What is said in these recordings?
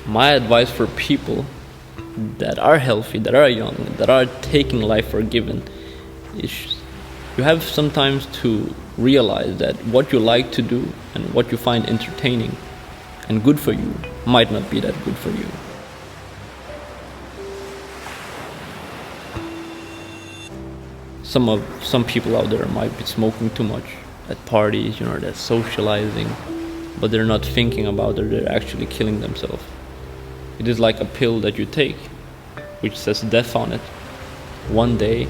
my advice for people that are healthy, that are young, that are taking life for given, is you have sometimes to realize that what you like to do and what you find entertaining and good for you might not be that good for you. Some people out there might be smoking too much at parties, they're socializing, but they're not thinking about it, they're actually killing themselves. It is like a pill that you take, which says death on it. One day,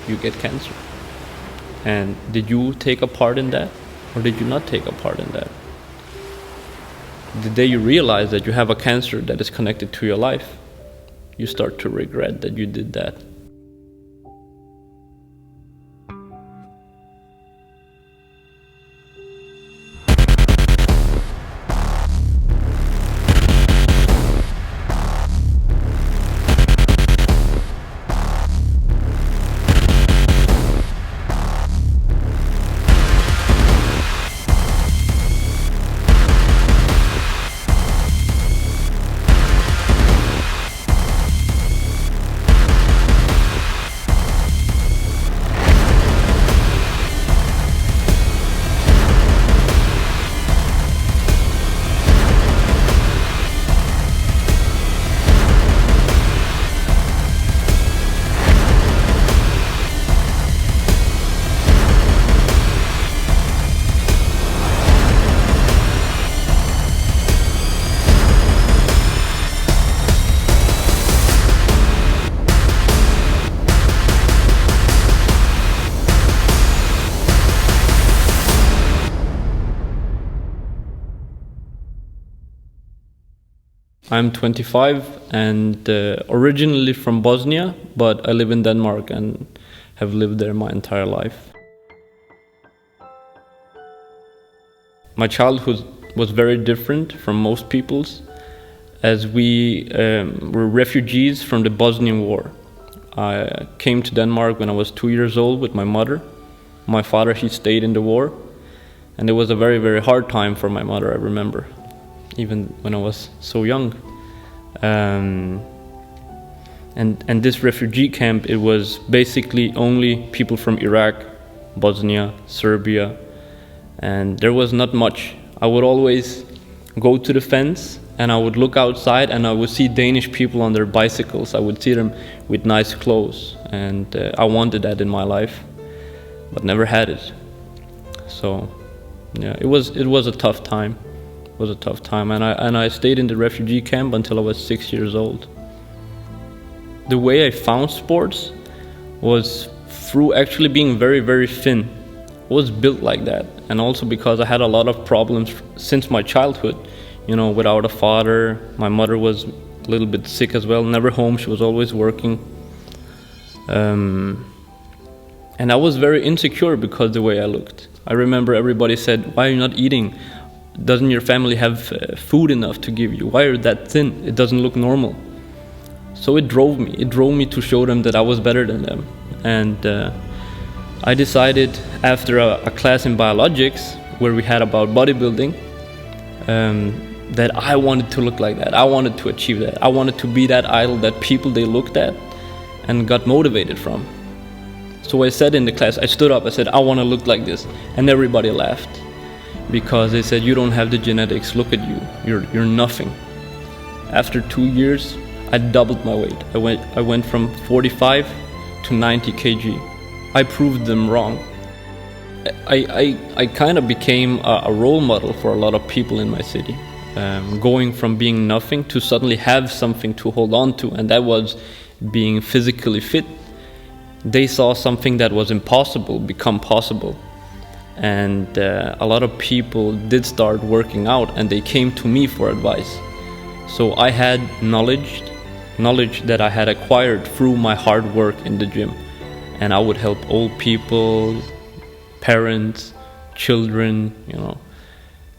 you get cancer. And did you take a part in that, or did you not take a part in that? The day you realize that you have a cancer that is connected to your life, you start to regret that you did that. I'm 25 and originally from Bosnia, but I live in Denmark and have lived there my entire life. My childhood was very different from most people's, as we were refugees from the Bosnian War. I came to Denmark when I was 2 years old with my mother. My father, he stayed in the war, and it was a very, very hard time for my mother, I remember, even when I was so young. And this refugee camp, it was basically only people from Iraq, Bosnia, Serbia, and there was not much. I would always go to the fence and I would look outside and I would see Danish people on their bicycles. I would see them with nice clothes, and I wanted that in my life, but never had it. So yeah, it was a tough time. It was a tough time, and I stayed in the refugee camp until I was 6 years old. The way I found sports was through actually being very, very thin. I was built like that, and also because I had a lot of problems since my childhood, without a father. My mother was a little bit sick as well, never home, she was always working. And I was very insecure because the way I looked. I remember everybody said, "Why are you not eating? Doesn't your family have food enough to give you? Why are you that thin? It doesn't look normal." So it drove me. It drove me to show them that I was better than them. And I decided after a class in biologics where we had about bodybuilding, that I wanted to look like that. I wanted to achieve that. I wanted to be that idol that people, they looked at and got motivated from. So I said in the class, I stood up, I said, "I want to look like this." And everybody laughed because they said, "You don't have the genetics, look at you, you're nothing." After 2 years, I doubled my weight. I went from 45 to 90 kg. I proved them wrong. I kind of became a role model for a lot of people in my city. Going from being nothing to suddenly have something to hold on to, and that was being physically fit. They saw something that was impossible become possible. And a lot of people did start working out, and they came to me for advice. So I had knowledge that I had acquired through my hard work in the gym. And I would help old people, parents, children,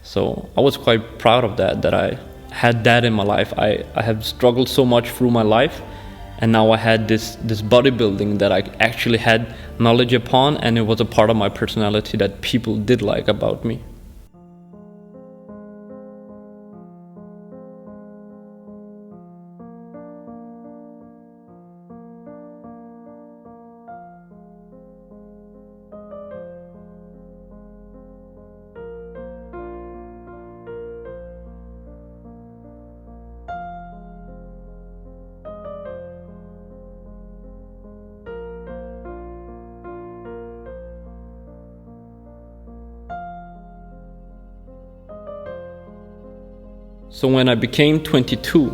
So I was quite proud of that I had that in my life. I have struggled so much through my life, and now I had this bodybuilding that I actually had knowledge upon, and it was a part of my personality that people did like about me. So when I became 22,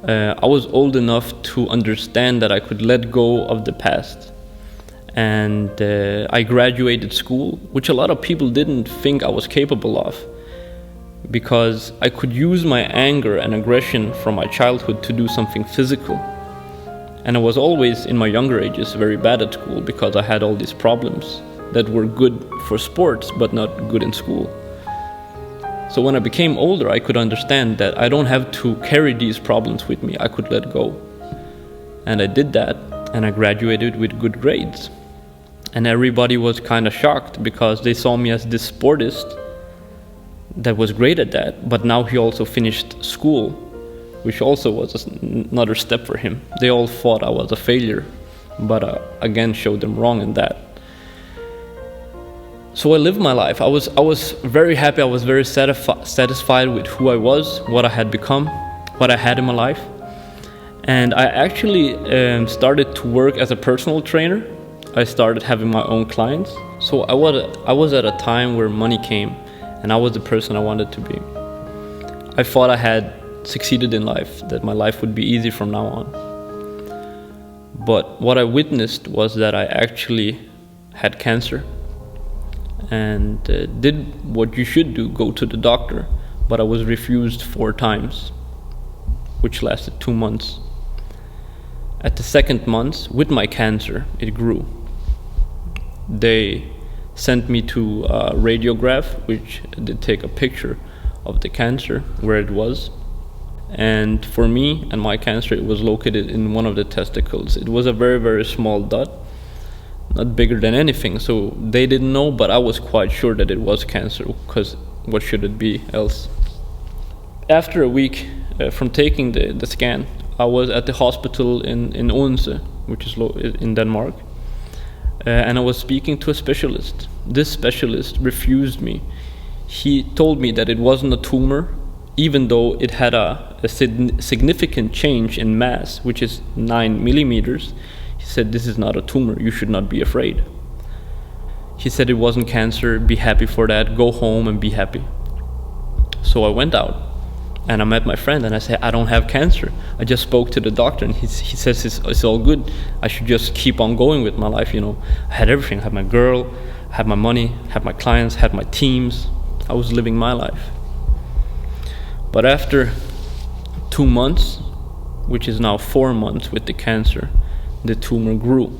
I was old enough to understand that I could let go of the past. And I graduated school, which a lot of people didn't think I was capable of, because I could use my anger and aggression from my childhood to do something physical. And I was always, in my younger ages, very bad at school because I had all these problems that were good for sports but not good in school. So when I became older, I could understand that I don't have to carry these problems with me. I could let go. And I did that, and I graduated with good grades. And everybody was kind of shocked because they saw me as this sportist that was great at that, but now he also finished school, which also was another step for him. They all thought I was a failure, but again showed them wrong in that. So I lived my life. I was very happy. I was very satisfied with who I was, what I had become, what I had in my life. And I actually started to work as a personal trainer. I started having my own clients. So I was at a time where money came, and I was the person I wanted to be. I thought I had succeeded in life, that my life would be easy from now on. But what I witnessed was that I actually had cancer, and did what you should do, go to the doctor, but I was refused 4 times, which lasted 2 months. At the second month, with my cancer, it grew. They sent me to a radiograph, which did take a picture of the cancer, where it was. And for me and my cancer, it was located in one of the testicles. It was a very, very small dot, not bigger than anything. So they didn't know, but I was quite sure that it was cancer, because what should it be else? After a week from taking the scan, I was at the hospital in Odense, which is in Denmark. And I was speaking to a specialist. This specialist refused me. He told me that it wasn't a tumor, even though it had a significant change in mass, which is 9 millimeters. He said, this is not a tumor, you should not be afraid. He said it wasn't cancer, be happy for that, go home and be happy. So I went out and I met my friend and I said, I don't have cancer. I just spoke to the doctor and he says it's all good. I should just keep on going with my life, you know. I had everything, I had my girl, I had my money, I had my clients, I had my teams. I was living my life. But after 2 months, which is now 4 months with the cancer, the tumor grew.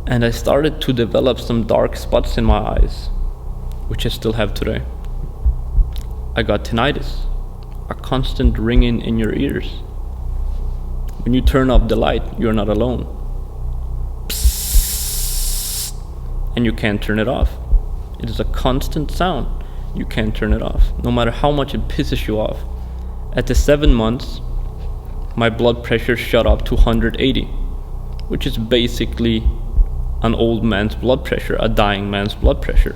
And I started to develop some dark spots in my eyes, which I still have today. I got tinnitus, a constant ringing in your ears. When you turn off the light, you're not alone. Psst, and you can't turn it off. It is a constant sound. You can't turn it off, no matter how much it pisses you off. At the 7 months, my blood pressure shot up to 180, which is basically an old man's blood pressure, a dying man's blood pressure.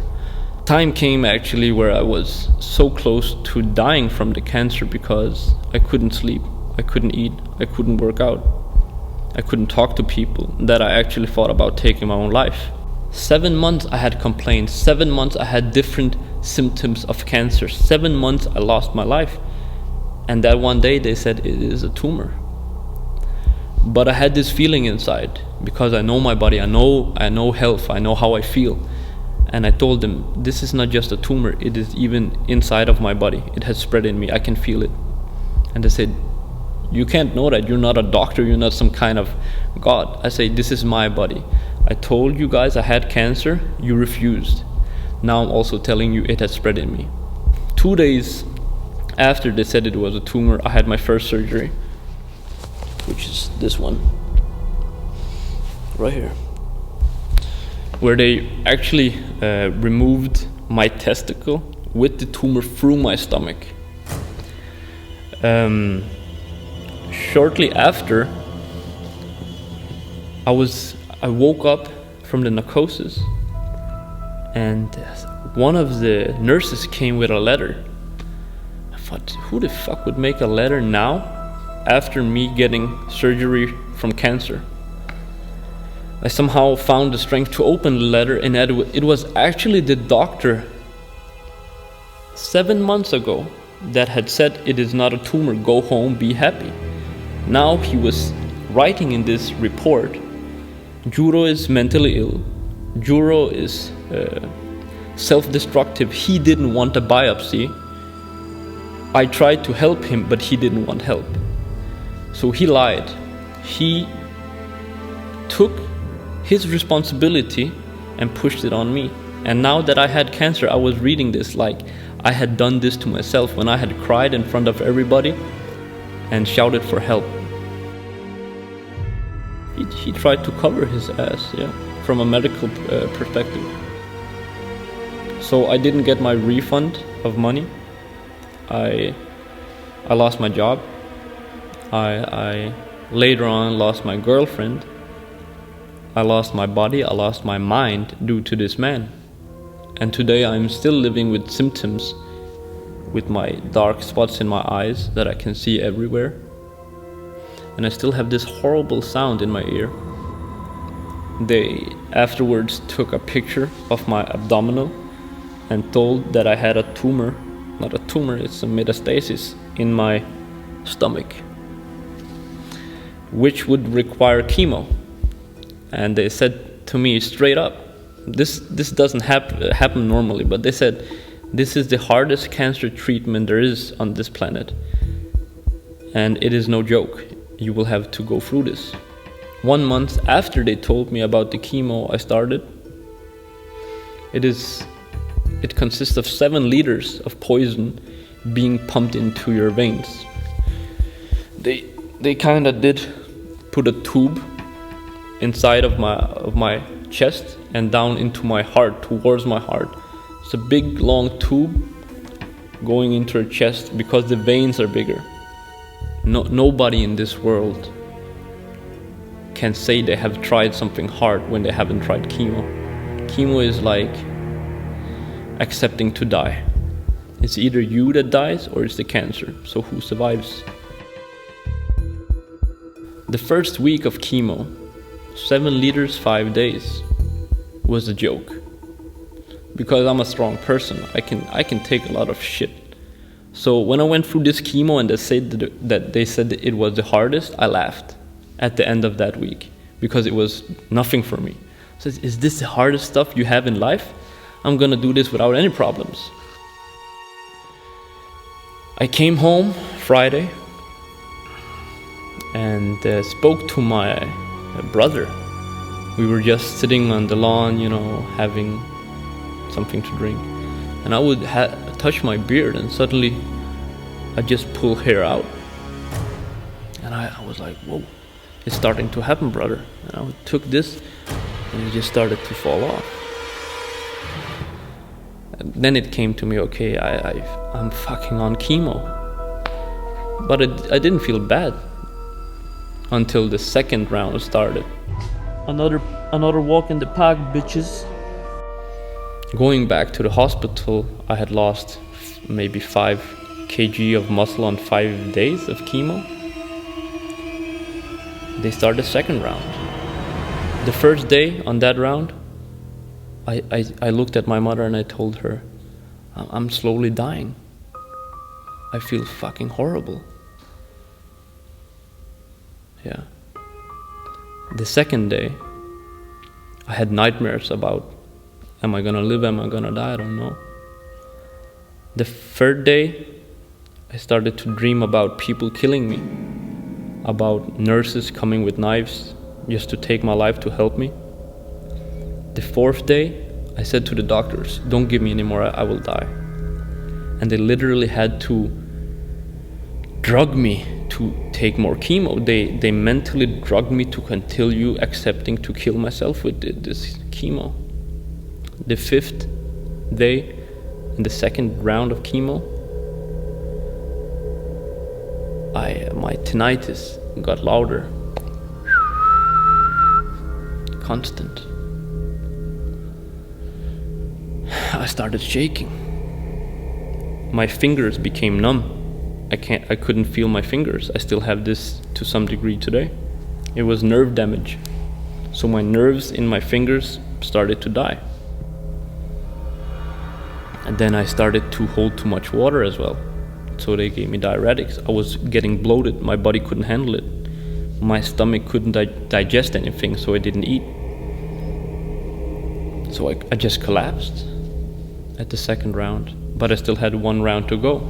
Time came actually where I was so close to dying from the cancer because I couldn't sleep, I couldn't eat, I couldn't work out, I couldn't talk to people, that I actually thought about taking my own life. 7 months I had complaints, 7 months I had different symptoms of cancer, 7 months I lost my life. And that one day they said it is a tumor. But I had this feeling inside, because I know my body, I know health, I know how I feel. And I told them, this is not just a tumor, it is even inside of my body. It has spread in me, I can feel it. And they said, you can't know that, you're not a doctor, you're not some kind of God. I say, this is my body. I told you guys I had cancer, you refused. Now I'm also telling you it has spread in me. 2 days after they said it was a tumor, I had my first surgery, which is this one, right here, where they actually removed my testicle with the tumor through my stomach. Shortly after, I woke up from the narcosis, and one of the nurses came with a letter. I thought, who the fuck would make a letter now after me getting surgery from cancer? I somehow found the strength to open the letter, and it was actually the doctor 7 months ago that had said, "It is not a tumor, go home, be happy." Now he was writing in this report, Djuro is mentally ill, Djuro is self-destructive, he didn't want a biopsy. I tried to help him, but he didn't want help. So he lied. He took his responsibility and pushed it on me. And now that I had cancer, I was reading this like I had done this to myself when I had cried in front of everybody and shouted for help. He tried to cover his ass, yeah, from a medical perspective. So I didn't get my refund of money. I lost my job. I later on lost my girlfriend. I lost my body. I lost my mind due to this man. And today I'm still living with symptoms, with my dark spots in my eyes that I can see everywhere. And I still have this horrible sound in my ear. They afterwards took a picture of my abdominal and told that I had a tumor, not a tumor, it's a metastasis in my stomach, which would require chemo. And they said to me straight up, this doesn't happen normally, but they said, this is the hardest cancer treatment there is on this planet. And it is no joke. You will have to go through this. 1 month after they told me about the chemo I started, it consists of 7 liters of poison being pumped into your veins. They kind of did put a tube inside of my chest and down into my heart, towards my heart. It's a big long tube going into your chest because the veins are bigger. Nobody in this world can say they have tried something hard when they haven't tried chemo. Chemo is like accepting to die. It's either you that dies or it's the cancer, so who survives? The first week of chemo, 7 liters, 5 days, was a joke. Because I'm a strong person, I can take a lot of shit. So when I went through this chemo and they said that it was the hardest, I laughed at the end of that week because it was nothing for me. So is this the hardest stuff you have in life? I'm gonna do this without any problems. I came home Friday and spoke to my brother. We were just sitting on the lawn, you know, having something to drink. And I would touch my beard and suddenly I just pull hair out. And I was like, whoa, it's starting to happen, brother. And I took this and it just started to fall off. And then it came to me, okay, I'm fucking on chemo. But I didn't feel bad until the second round started. Another walk in the park, bitches. Going back to the hospital, I had lost maybe 5 kg of muscle on 5 days of chemo. They started the second round. The first day on that round, I looked at my mother and I told her, I'm slowly dying. I feel fucking horrible. Yeah. The second day, I had nightmares about, am I gonna live, am I gonna die, I don't know. The third day, I started to dream about people killing me, about nurses coming with knives just to take my life to help me. The fourth day, I said to the doctors, don't give me anymore, I will die. And they literally had to drug me to take more chemo. They mentally drugged me to continue accepting to kill myself with this chemo. The fifth day, in the second round of chemo, my tinnitus got louder. Constant. I started shaking. My fingers became numb. I couldn't feel my fingers. I still have this to some degree today. It was nerve damage. So my nerves in my fingers started to die. And then I started to hold too much water as well. so they gave me diuretics. I was getting bloated, my body couldn't handle it. My stomach couldn't digest anything, so I didn't eat. So I just collapsed at the second round, but I still had 1 round to go.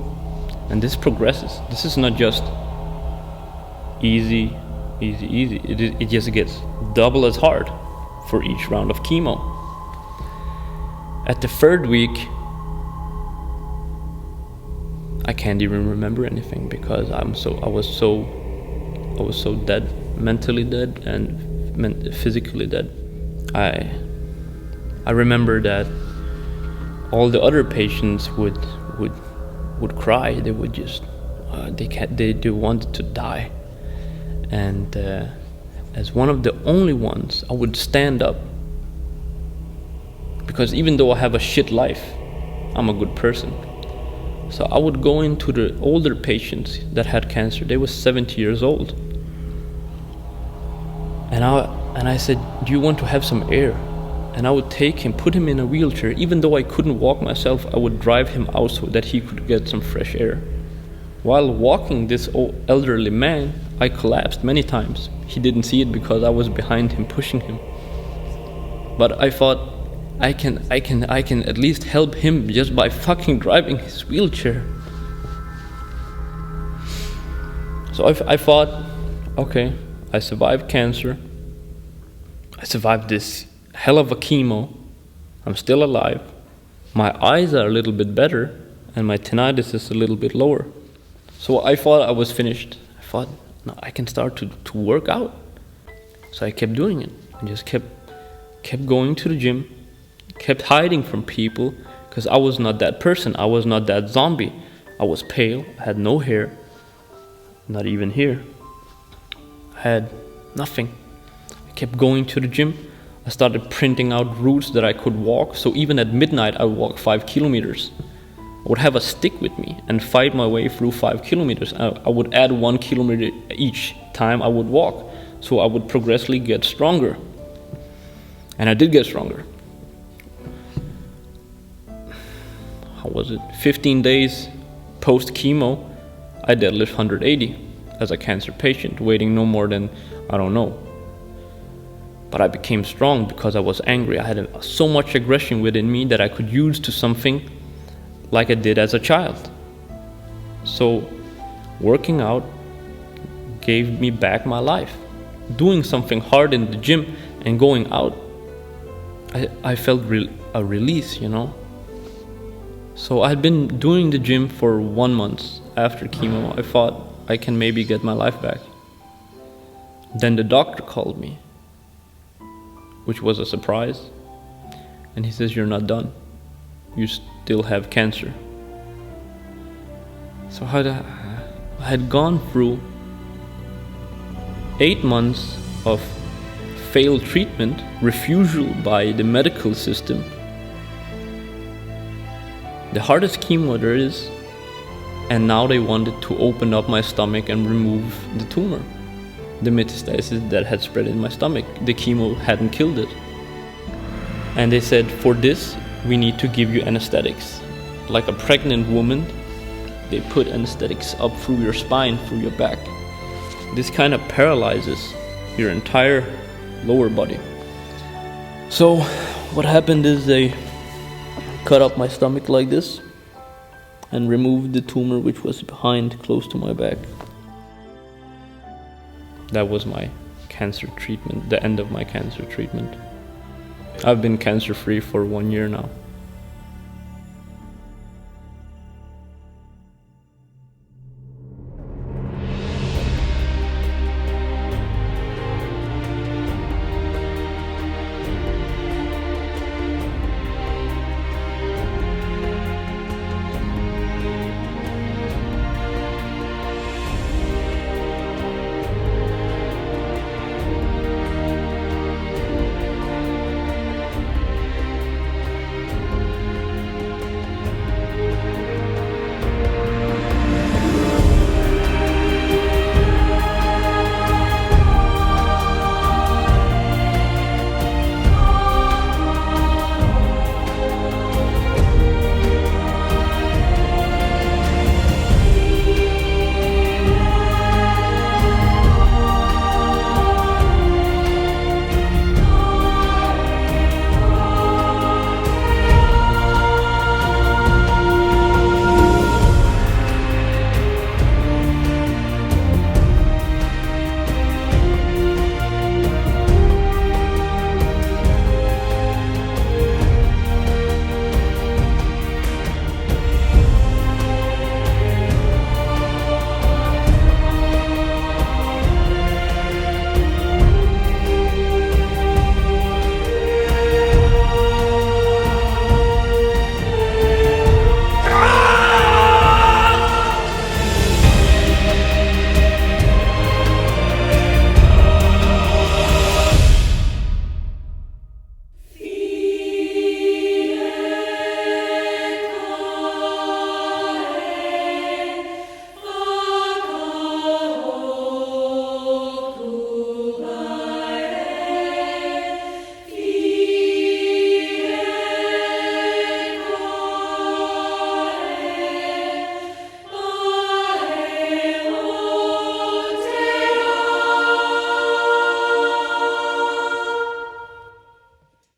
And this progresses. This is not just easy. It just gets double as hard for each round of chemo. At the 3rd week, I can't even remember anything because I was so dead, mentally dead and physically dead. I remember that all the other patients would cry. They would just they wanted to die. And as one of the only ones, I would stand up, because even though I have a shit life, I'm a good person. So I would go into the older patients that had cancer. They were 70 years old. And I said, do you want to have some air? And I would take him, put him in a wheelchair. Even though I couldn't walk myself, I would drive him out so that he could get some fresh air. While walking this elderly man, I collapsed many times. He didn't see it because I was behind him pushing him. But I thought, I can at least help him just by fucking driving his wheelchair. So I thought, okay, I survived cancer. I survived this hell of a chemo. I'm still alive. My eyes are a little bit better and my tinnitus is a little bit lower. So I thought I was finished. I thought, no, I can start to work out. So I kept doing it. I just kept going to the gym, kept hiding from people, because I was not that person. I was not that zombie. I was pale, I had no hair, not even here. I had nothing. I kept going to the gym. I started printing out routes that I could walk. So even at midnight, I would walk 5 kilometers. I would have a stick with me and fight my way through 5 kilometers. I would add 1 kilometer each time I would walk. So I would progressively get stronger. And I did get stronger. How was it? 15 days post chemo, I deadlift 180 as a cancer patient, weighing no more than, I don't know. But I became strong because I was angry. I had so much aggression within me that I could use to something like I did as a child. So working out gave me back my life. Doing something hard in the gym and going out, I felt a release, you know. So I had been doing the gym for 1 month after chemo. I thought I can maybe get my life back. Then the doctor called me, which was a surprise. And he says, you're not done. You still have cancer. So I had gone through 8 months of failed treatment, refusal by the medical system. The hardest chemo there is, and now they wanted to open up my stomach and remove the tumor, the metastasis that had spread in my stomach. The chemo hadn't killed it. And they said, for this, we need to give you anesthetics. Like a pregnant woman, they put anesthetics up through your spine, through your back. This kind of paralyzes your entire lower body. So what happened is they cut up my stomach like this and removed the tumor which was behind, close to my back. That was my cancer treatment, the end of my cancer treatment. I've been cancer-free for 1 year now.